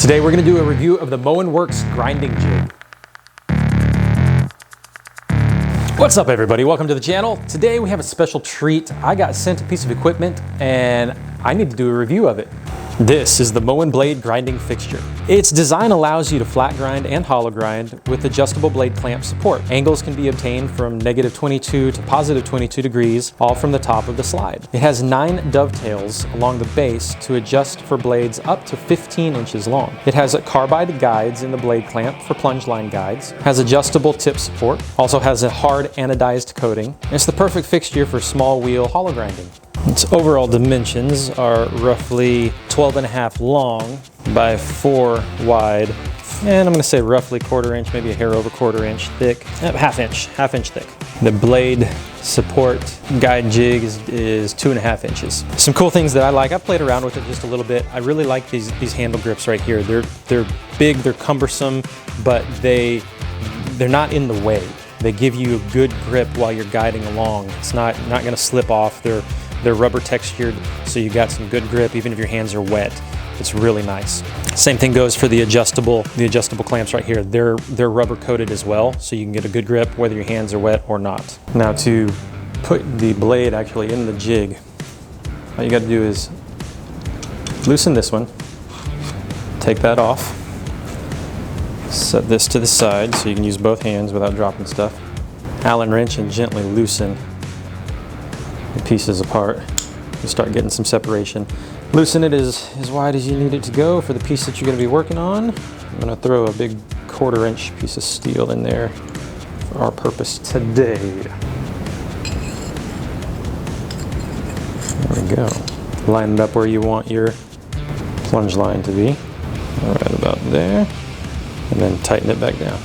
Today we're going to do a review of the Moen Grinding Jig. What's up everybody, welcome to the channel. Today we have a special treat. I got sent a piece of equipment and I need to do a review of it. This is the Moen Blade Grinding Fixture. Its design allows you to flat grind and hollow grind with adjustable blade clamp support. Angles can be obtained from -22 to +22 degrees, all from the top of the slide. It has 9 dovetails along the base to adjust for blades up to 15 inches long. It has carbide guides in the blade clamp for plunge line guides, has adjustable tip support, also has a hard anodized coating. It's the perfect fixture for small wheel hollow grinding. Its overall dimensions are roughly 12.5 long by 4 wide, and I'm going to say roughly 1/4 inch, maybe a hair over 1/4 inch thick, half inch thick. The blade support guide jig is 2.5 inches. Some cool things that I like, I've played around with it just a little bit. I really like these handle grips right here. They're big, they're cumbersome, but they're not in the way. They give you a good grip while you're guiding along. It's not going to slip off. They're rubber textured, so you got some good grip even if your hands are wet. It's really nice. Same thing goes for the adjustable clamps right here. They're rubber coated as well, so you can get a good grip whether your hands are wet or not. Now to put the blade actually in the jig, all you got to do is loosen this one, take that off, set this to the side so you can use both hands without dropping stuff. Allen wrench and gently loosen the pieces apart. You start getting some separation. Loosen it as wide as you need it to go for the piece that you're going to be working on. I'm going to throw a big 1/4 inch piece of steel in there for our purpose today. There we go. Line it up where you want your plunge line to be. Right about there. And then tighten it back down.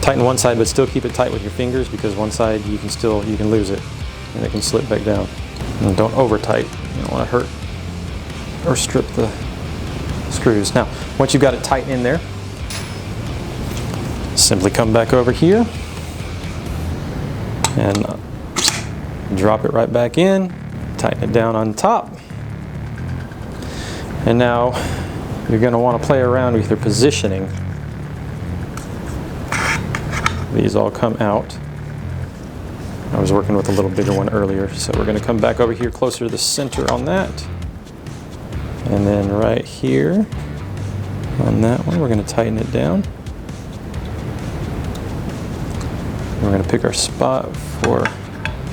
Tighten one side, but still keep it tight with your fingers, because one side you can lose it and it can slip back down. And don't over tight. You don't want to hurt or strip the screws. Now, once you've got it tight in there, simply come back over here and drop it right back in. Tighten it down on top. And now you're going to want to play around with your positioning. These all come out. I was working with a little bigger one earlier, so we're going to come back over here closer to the center on that. And then right here on that one, we're going to tighten it down. We're going to pick our spot for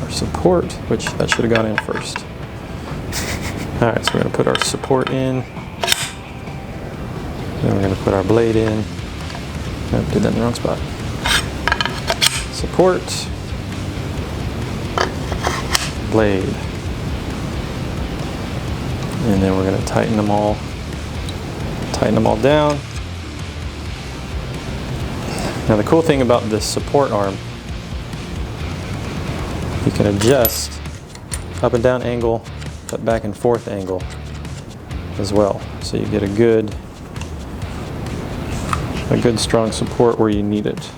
our support, which that should have gone in first. All right, so we're going to put our support in. Then we're going to put our blade in. Nope, did that in the wrong spot. Support, blade, and then we're going to tighten them all down. Now the cool thing about this support arm, you can adjust up and down angle, but back and forth angle as well, so you get a good strong support where you need it.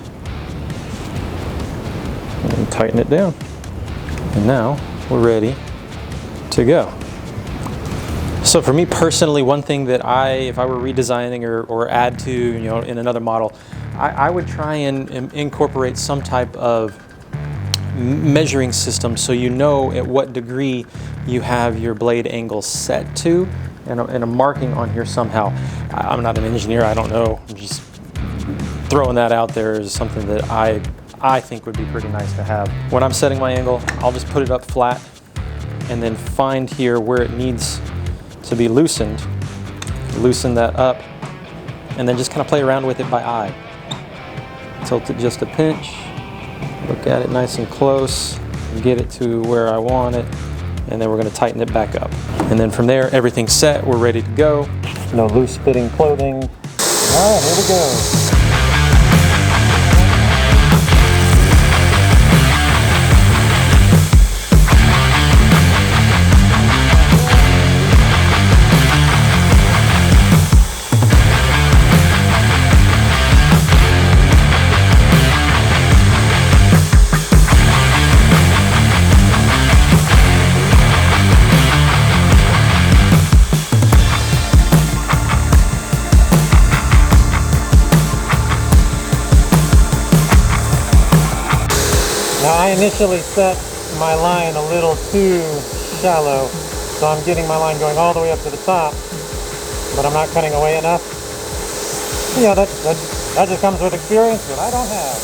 And tighten it down. And now we're ready to go. So for me personally, one thing that if I were redesigning or add to, in another model, I would try and incorporate some type of measuring system so you know at what degree you have your blade angle set to, and a marking on here somehow. I'm not an engineer, I don't know. I'm just throwing that out there as something that I think would be pretty nice to have. When I'm setting my angle, I'll just put it up flat and then find here where it needs to be loosened. Loosen that up and then just kind of play around with it by eye. Tilt it just a pinch, look at it nice and close, get it to where I want it, and then we're going to tighten it back up. And then from there, everything's set, we're ready to go. No loose fitting clothing. All right, here we go. I initially set my line a little too shallow, so I'm getting my line going all the way up to the top, but I'm not cutting away enough. Yeah, that just comes with experience that I don't have.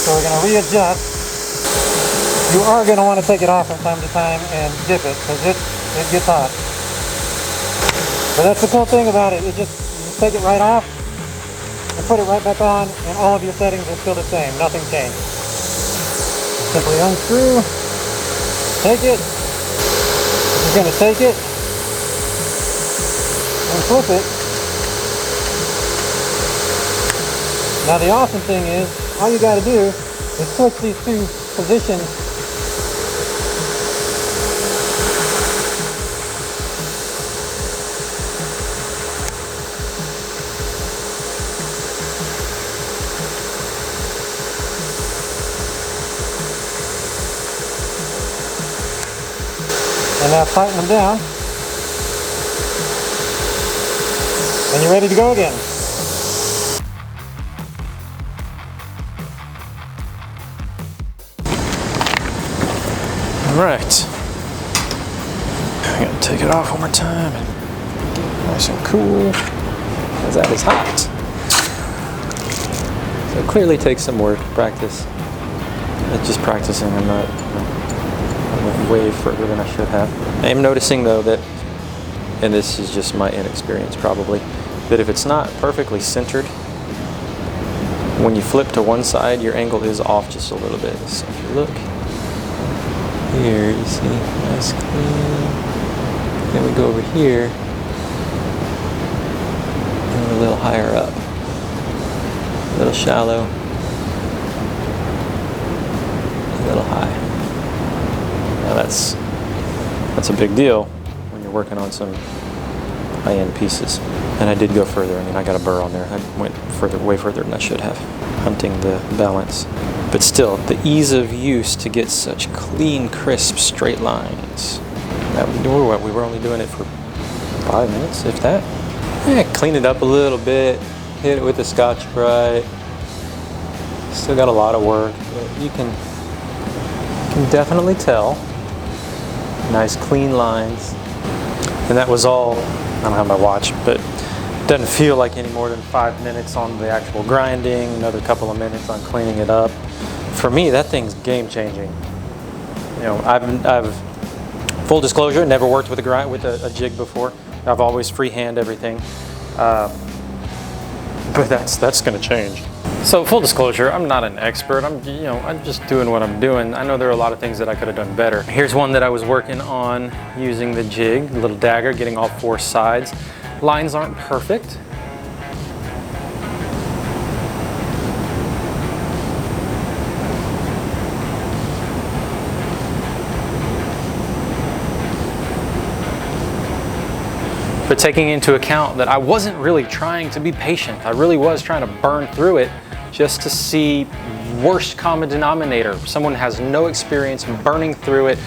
So we're going to readjust. You are going to want to take it off from time to time and dip it, because it gets hot. But that's the cool thing about it. You take it right off and put it right back on, and all of your settings are still the same. Nothing changed. Simply unscrew, take it. You're going to take it and flip it. Now the awesome thing is, all you got to do is switch these two positions. And now tighten them down. And you're ready to go again. All right. I'm gonna take it off one more time and get it nice and cool, because that is hot. So it clearly takes some work, practice. It's just practicing. I went way further than I should have. I am noticing though that, and this is just my inexperience probably, that if it's not perfectly centered, when you flip to one side, your angle is off just a little bit. So if you look here, you see, nice clean. Then we go over here, and we're a little higher up, a little shallow, a little high. Now that's a big deal when you're working on some high-end pieces. And I did go further. I mean, I got a burr on there. I went way further than I should have, hunting the balance. But still, the ease of use to get such clean, crisp, straight lines. We were only doing it for 5 minutes, if that. Yeah, clean it up a little bit, hit it with the Scotch-Brite. Still got a lot of work, but you can definitely tell. Nice clean lines. And that was all, I don't have my watch, but it doesn't feel like any more than 5 minutes on the actual grinding, another couple of minutes on cleaning it up. For me, that thing's game changing. You know, I've full disclosure, never worked with a jig before. I've always freehand everything, but that's going to change. So full disclosure, I'm not an expert. I'm just doing what I'm doing. I know there are a lot of things that I could have done better. Here's one that I was working on using the jig, the little dagger, getting all 4 sides. Lines aren't perfect. But taking into account that I wasn't really trying to be patient. I really was trying to burn through it just to see worst common denominator. Someone has no experience burning through it,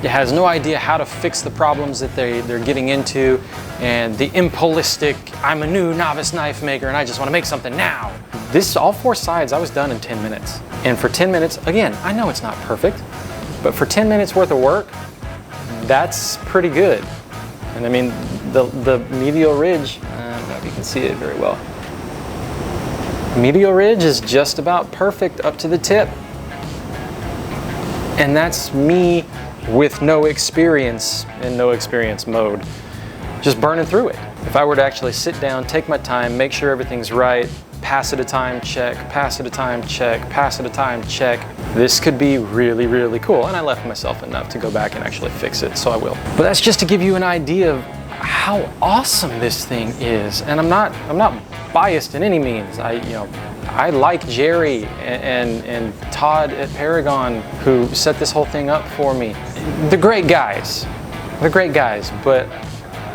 has no idea how to fix the problems that they're getting into, and the impulsistic, I'm a new novice knife maker and I just want to make something now. All 4 sides I was done in 10 minutes. And for 10 minutes, again, I know it's not perfect, but for 10 minutes worth of work, that's pretty good. And I mean, the medial ridge, I don't know if you can see it very well. Medial ridge is just about perfect up to the tip. And that's me with no experience, in no experience mode, just burning through it. If I were to actually sit down, take my time, make sure everything's right, pass at a time, check, pass at a time, check, pass at a time, check, this could be really, really cool. And I left myself enough to go back and actually fix it, so I will. But that's just to give you an idea of how awesome this thing is. And I'm not biased in any means. I like Jerry and Todd at Paragon, who set this whole thing up for me. They're great guys. They're great guys, but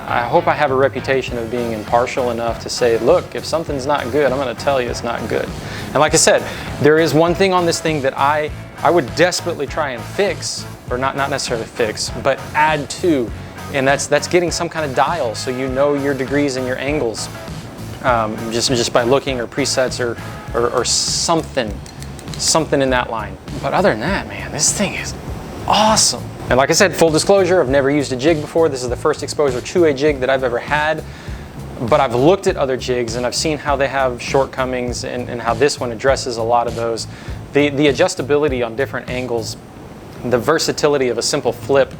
I hope I have a reputation of being impartial enough to say, look, if something's not good, I'm going to tell you it's not good. And like I said, there is one thing on this thing that I would desperately try and fix, or not necessarily fix, but add to, and that's getting some kind of dial so you know your degrees and your angles, just by looking, or presets, or something in that line. But other than that, man, this thing is awesome. And like I said, full disclosure, I've never used a jig before. This is the first exposure to a jig that I've ever had. But I've looked at other jigs and I've seen how they have shortcomings and how this one addresses a lot of those. The adjustability on different angles, the versatility of a simple flip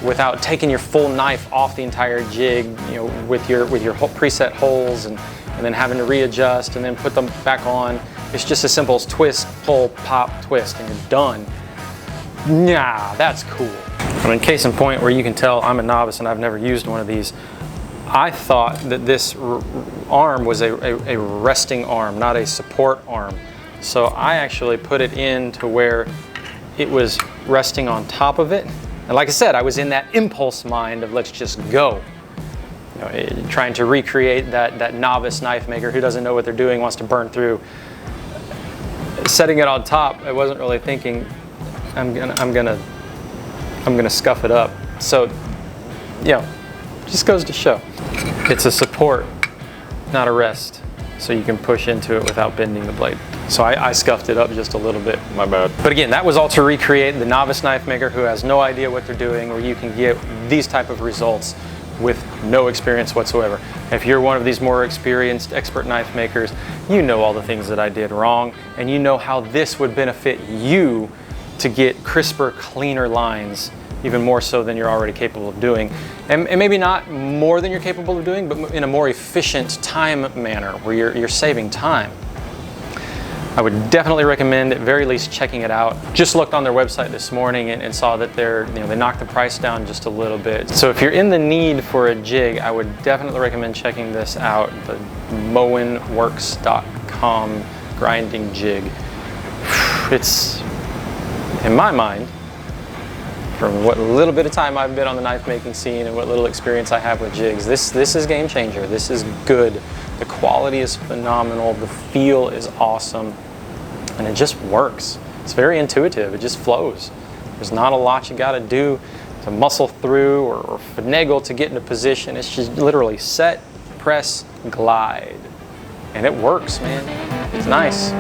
without taking your full knife off the entire jig, you know, with your preset holes and then having to readjust and then put them back on. It's just as simple as twist, pull, pop, twist, and you're done. Nah, that's cool. I mean, case in point where you can tell I'm a novice and I've never used one of these. I thought that this arm was a resting arm, not a support arm. So I actually put it in to where it was resting on top of it. And like I said, I was in that impulse mind of let's just go. You know, trying to recreate that novice knife maker who doesn't know what they're doing, wants to burn through. Setting it on top, I wasn't really thinking I'm gonna scuff it up. So, you know, just goes to show. It's a support, not a rest. So you can push into it without bending the blade. So I scuffed it up just a little bit. My bad. But again, that was all to recreate the novice knife maker who has no idea what they're doing, where you can get these type of results with no experience whatsoever. If you're one of these more experienced expert knife makers, you know all the things that I did wrong, and you know how this would benefit you to get crisper, cleaner lines, even more so than you're already capable of doing. And maybe not more than you're capable of doing, but in a more efficient time manner where you're saving time. I would definitely recommend at very least checking it out. Just looked on their website this morning and saw that they knocked the price down just a little bit. So if you're in the need for a jig, I would definitely recommend checking this out, the moenworks.com grinding jig. It's, in my mind, from what little bit of time I've been on the knife making scene and what little experience I have with jigs, this is game changer. This is good. The quality is phenomenal. The feel is awesome. And it just works. It's very intuitive. It just flows. There's not a lot you got to do to muscle through or finagle to get into position. It's just literally set, press, glide. And it works, man. It's nice.